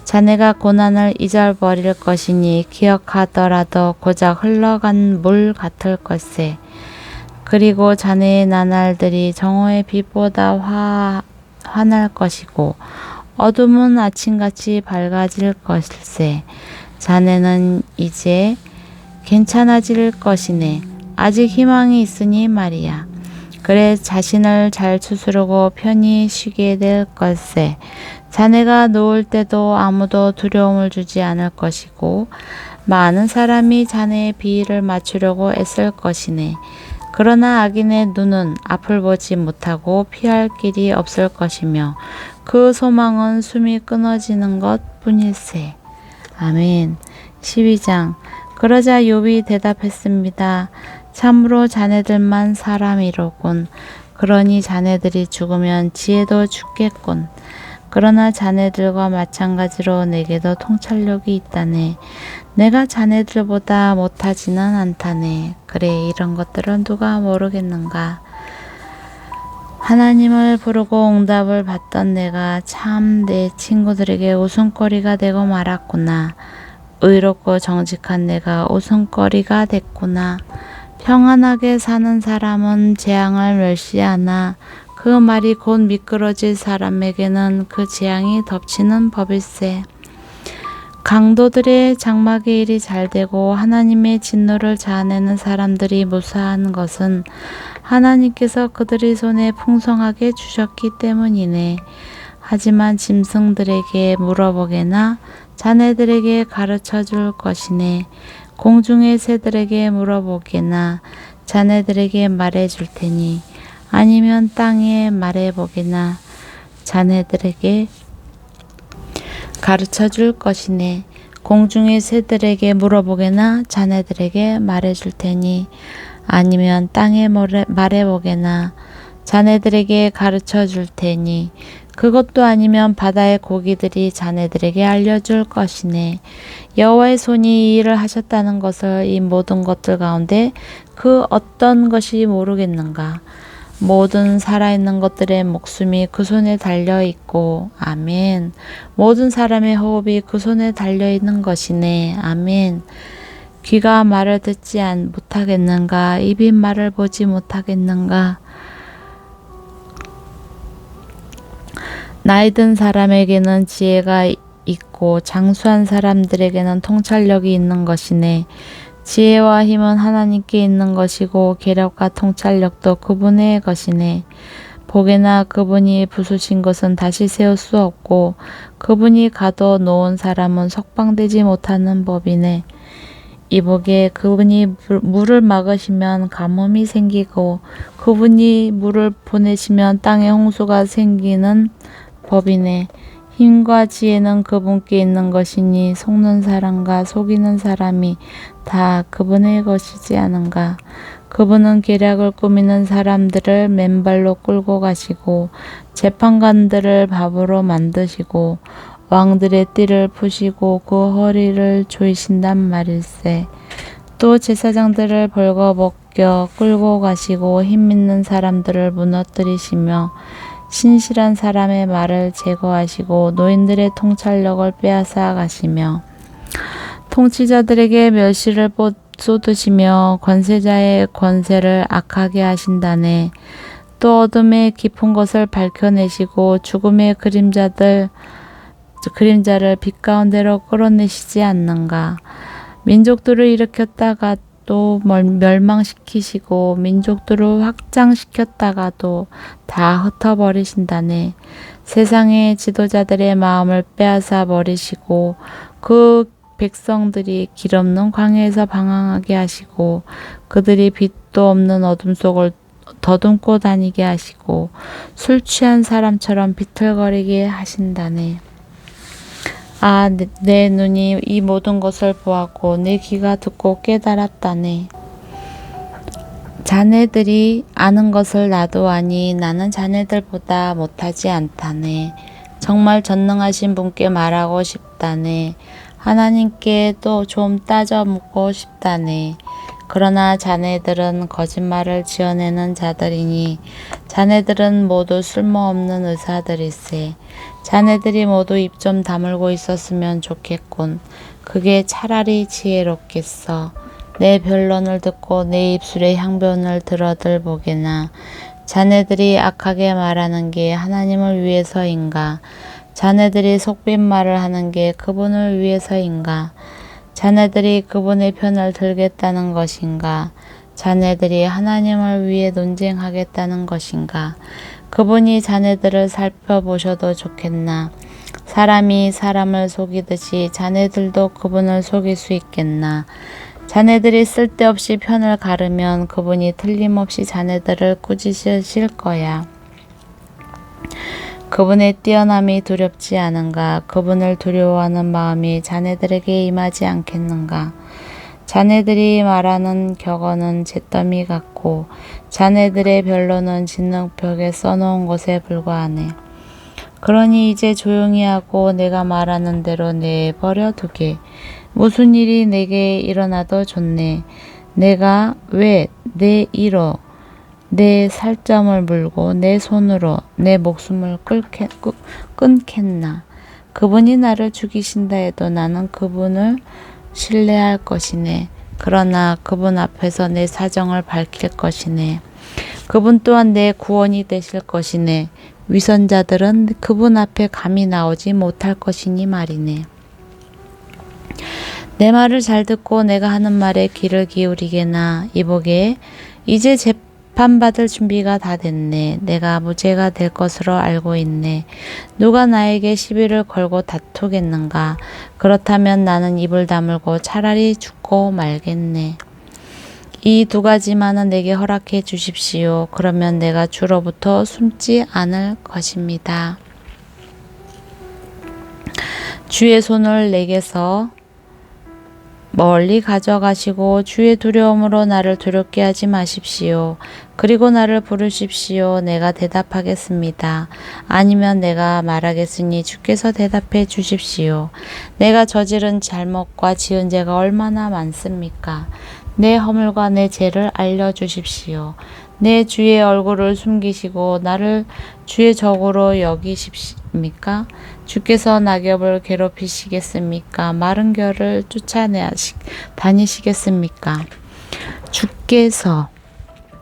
자네가 고난을 잊어버릴 것이니 기억하더라도 고작 흘러간 물 같을 걸세. 그리고 자네의 나날들이 정오의 빛보다 환할 것이고 어둠은 아침같이 밝아질 것일세. 자네는 이제 괜찮아질 것이네. 아직 희망이 있으니 말이야. 그래 자신을 잘 추스르고 편히 쉬게 될 걸세. 자네가 누울 때도 아무도 두려움을 주지 않을 것이고 많은 사람이 자네의 비위를 맞추려고 애쓸 것이네. 그러나 악인의 눈은 앞을 보지 못하고 피할 길이 없을 것이며 그 소망은 숨이 끊어지는 것 뿐일세. 아멘. 12장. 그러자 욥이 대답했습니다. 참으로 자네들만 사람이로군. 그러니 자네들이 죽으면 지혜도 죽겠군. 그러나 자네들과 마찬가지로 내게도 통찰력이 있다네. 내가 자네들보다 못하지는 않다네. 그래 이런 것들은 누가 모르겠는가. 하나님을 부르고 응답을 받던 내가 참 내 친구들에게 웃음거리가 되고 말았구나. 의롭고 정직한 내가 웃음거리가 됐구나. 평안하게 사는 사람은 재앙을 멸시하나 그 말이 곧 미끄러질 사람에게는 그 재앙이 덮치는 법일세. 강도들의 장막의 일이 잘되고 하나님의 진노를 자아내는 사람들이 무사한 것은 하나님께서 그들의 손에 풍성하게 주셨기 때문이네. 하지만 짐승들에게 물어보게나 자네들에게 가르쳐 줄 것이네. 공중의 새들에게 물어보게나 자네들에게 말해 줄 테니 아니면 땅에 말해 보게나 자네들에게 가르쳐 줄 것이네. 공중의 새들에게 물어보게나 자네들에게 말해 줄 테니 아니면 땅에 말해 보게나 자네들에게 가르쳐 줄 테니 그것도 아니면 바다의 고기들이 자네들에게 알려줄 것이네. 여호와의 손이 이 일을 하셨다는 것을 이 모든 것들 가운데 그 어떤 것이 모르겠는가. 모든 살아있는 것들의 목숨이 그 손에 달려있고 아멘. 모든 사람의 호흡이 그 손에 달려있는 것이네. 아멘. 귀가 말을 듣지 못하겠는가. 입이 말을 보지 못하겠는가. 나이 든 사람에게는 지혜가 있고 장수한 사람들에게는 통찰력이 있는 것이네. 지혜와 힘은 하나님께 있는 것이고 계략과 통찰력도 그분의 것이네. 보게나 그분이 부수신 것은 다시 세울 수 없고 그분이 가둬 놓은 사람은 석방되지 못하는 법이네. 이보게 그분이 물을 막으시면 가뭄이 생기고 그분이 물을 보내시면 땅에 홍수가 생기는 법이네. 힘과 지혜는 그분께 있는 것이니 속는 사람과 속이는 사람이 다 그분의 것이지 않은가. 그분은 계략을 꾸미는 사람들을 맨발로 끌고 가시고 재판관들을 밥으로 만드시고 왕들의 띠를 푸시고 그 허리를 조이신단 말일세. 또 제사장들을 벌거벗겨 끌고 가시고 힘있는 사람들을 무너뜨리시며 신실한 사람의 말을 제거하시고 노인들의 통찰력을 빼앗아 가시며 통치자들에게 멸시를 쏟으시며 권세자의 권세를 악하게 하신다네. 또 어둠의 깊은 것을 밝혀내시고 죽음의 그림자를 빛 가운데로 끌어내시지 않는가. 민족들을 일으켰다가 또 멸망시키시고 민족들을 확장시켰다가도 다 흩어버리신다네. 세상의 지도자들의 마음을 빼앗아 버리시고 그 백성들이 길 없는 광야에서 방황하게 하시고 그들이 빛도 없는 어둠 속을 더듬고 다니게 하시고 술 취한 사람처럼 비틀거리게 하신다네. 아, 내 눈이 이 모든 것을 보았고 내 귀가 듣고 깨달았다네. 자네들이 아는 것을 나도 아니 나는 자네들보다 못하지 않다네. 정말 전능하신 분께 말하고 싶다네. 하나님께 또 좀 따져 묻고 싶다네. 그러나 자네들은 거짓말을 지어내는 자들이니 자네들은 모두 쓸모없는 의사들일세. 자네들이 모두 입 좀 다물고 있었으면 좋겠군. 그게 차라리 지혜롭겠어. 내 변론을 듣고 내 입술의 향변을 들어들 보게나. 자네들이 악하게 말하는 게 하나님을 위해서인가? 자네들이 속빈말을 하는 게 그분을 위해서인가? 자네들이 그분의 편을 들겠다는 것인가? 자네들이 하나님을 위해 논쟁하겠다는 것인가? 그분이 자네들을 살펴보셔도 좋겠나? 사람이 사람을 속이듯이 자네들도 그분을 속일 수 있겠나? 자네들이 쓸데없이 편을 가르면 그분이 틀림없이 자네들을 꾸짖으실 거야. 그분의 뛰어남이 두렵지 않은가? 그분을 두려워하는 마음이 자네들에게 임하지 않겠는가? 자네들이 말하는 격언은 잿더미 같고 자네들의 변론은 진흙벽에 써놓은 것에 불과하네. 그러니 이제 조용히 하고 내가 말하는 대로 내버려 두게. 무슨 일이 내게 일어나도 좋네. 내가 왜 내 이로 내 살점을 물고 내 손으로 내 목숨을 끊겠나. 그분이 나를 죽이신다 해도 나는 그분을 신뢰할 것이네. 그러나 그분 앞에서 내 사정을 밝힐 것이네. 그분 또한 내 구원이 되실 것이네. 위선자들은 그분 앞에 감히 나오지 못할 것이니 말이네. 내 말을 잘 듣고 내가 하는 말에 귀를 기울이게나. 이보게, 이제 재판받을 준비가 다 됐네. 내가 무죄가 될 것으로 알고 있네. 누가 나에게 시비를 걸고 다투겠는가. 그렇다면 나는 입을 다물고 차라리 죽고 말겠네. 이 두 가지만은 내게 허락해 주십시오. 그러면 내가 주로부터 숨지 않을 것입니다. 주의 손을 내게서 멀리 가져가시고 주의 두려움으로 나를 두렵게 하지 마십시오. 그리고 나를 부르십시오. 내가 대답하겠습니다. 아니면 내가 말하겠으니 주께서 대답해 주십시오. 내가 저지른 잘못과 지은 죄가 얼마나 많습니까? 내 허물과 내 죄를 알려주십시오. 내 주의 얼굴을 숨기시고 나를 주의 적으로 여기십니까? 주께서 낙엽을 괴롭히시겠습니까? 마른 겨를 쫓아내 다니시겠습니까? 주께서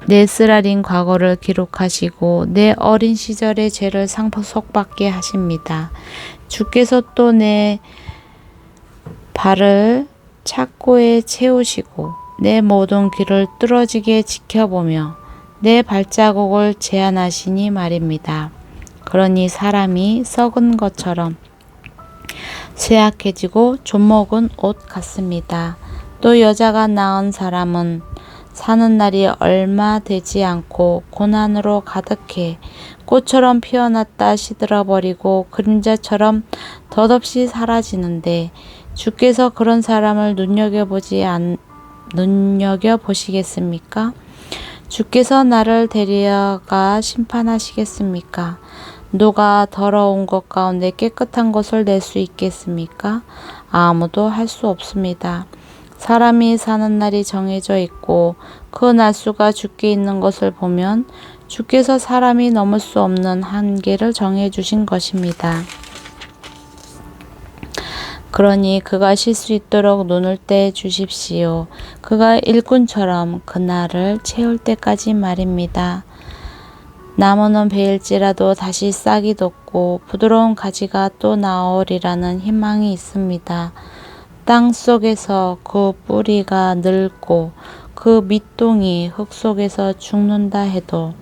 내 쓰라린 과거를 기록하시고 내 어린 시절의 죄를 상속받게 하십니다. 주께서 또 내 발을 착고에 채우시고 내 모든 길을 뚫어지게 지켜보며 내 발자국을 제한하시니 말입니다. 그러니 사람이 썩은 것처럼 쇠약해지고 좀먹은 옷 같습니다. 또 여자가 낳은 사람은 사는 날이 얼마 되지 않고 고난으로 가득해 꽃처럼 피어났다 시들어버리고 그림자처럼 덧없이 사라지는데 주께서 그런 사람을 눈여겨보시겠습니까? 주께서 나를 데려가 심판하시겠습니까? 누가 더러운 것 가운데 깨끗한 것을 낼 수 있겠습니까? 아무도 할 수 없습니다. 사람이 사는 날이 정해져 있고 그 날수가 주께 있는 것을 보면 주께서 사람이 넘을 수 없는 한계를 정해 주신 것입니다. 그러니 그가 쉴 수 있도록 눈을 떼 주십시오. 그가 일꾼처럼 그날을 채울 때까지 말입니다. 나무는 베일지라도 다시 싹이 돋고 부드러운 가지가 또 나오리라는 희망이 있습니다. 땅 속에서 그 뿌리가 늙고 그 밑동이 흙 속에서 죽는다 해도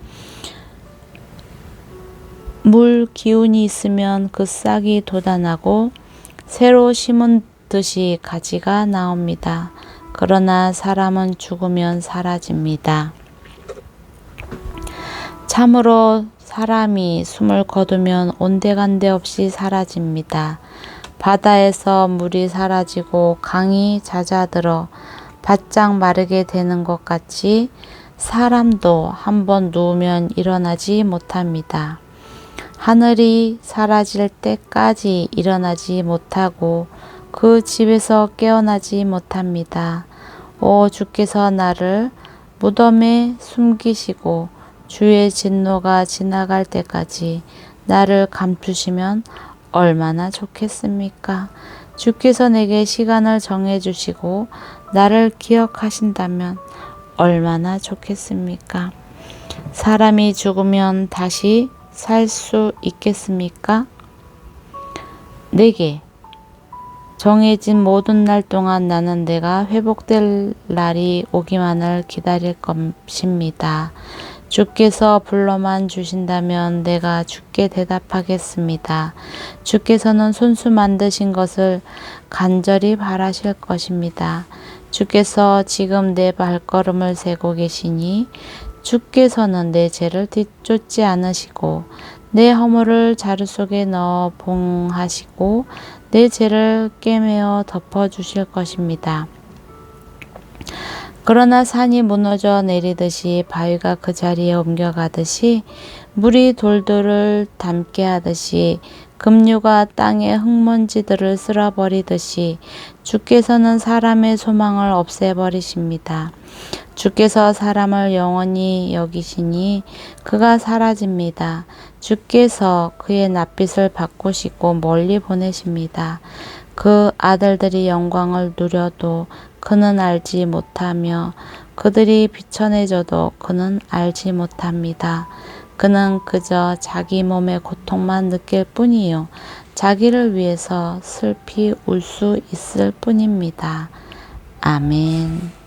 물 기운이 있으면 그 싹이 돋아나고 새로 심은 듯이 가지가 나옵니다. 그러나 사람은 죽으면 사라집니다. 참으로 사람이 숨을 거두면 온데간데 없이 사라집니다. 바다에서 물이 사라지고 강이 잦아들어 바짝 마르게 되는 것 같이 사람도 한번 누우면 일어나지 못합니다. 하늘이 사라질 때까지 일어나지 못하고 그 집에서 깨어나지 못합니다. 오 주께서 나를 무덤에 숨기시고 주의 진노가 지나갈 때까지 나를 감추시면 얼마나 좋겠습니까? 주께서 내게 시간을 정해주시고 나를 기억하신다면 얼마나 좋겠습니까? 사람이 죽으면 다시 살 수 있겠습니까? 내게 정해진 모든 날 동안 나는 내가 회복될 날이 오기만을 기다릴 것입니다. 주께서 불러만 주신다면 내가 주께 대답하겠습니다. 주께서는 손수 만드신 것을 간절히 바라실 것입니다. 주께서 지금 내 발걸음을 세고 계시니 주께서는 내 죄를 뒤쫓지 않으시고 내 허물을 자루 속에 넣어 봉하시고 내 죄를 꿰매어 덮어주실 것입니다. 그러나 산이 무너져 내리듯이 바위가 그 자리에 옮겨가듯이 물이 돌들을 담게 하듯이 급류가 땅의 흙먼지들을 쓸어버리듯이 주께서는 사람의 소망을 없애버리십니다. 주께서 사람을 영원히 여기시니 그가 사라집니다. 주께서 그의 낯빛을 바꾸시고 멀리 보내십니다. 그 아들들이 영광을 누려도 그는 알지 못하며 그들이 비천해져도 그는 알지 못합니다. 그는 그저 자기 몸의 고통만 느낄 뿐이요 자기를 위해서 슬피 울 수 있을 뿐입니다. 아멘.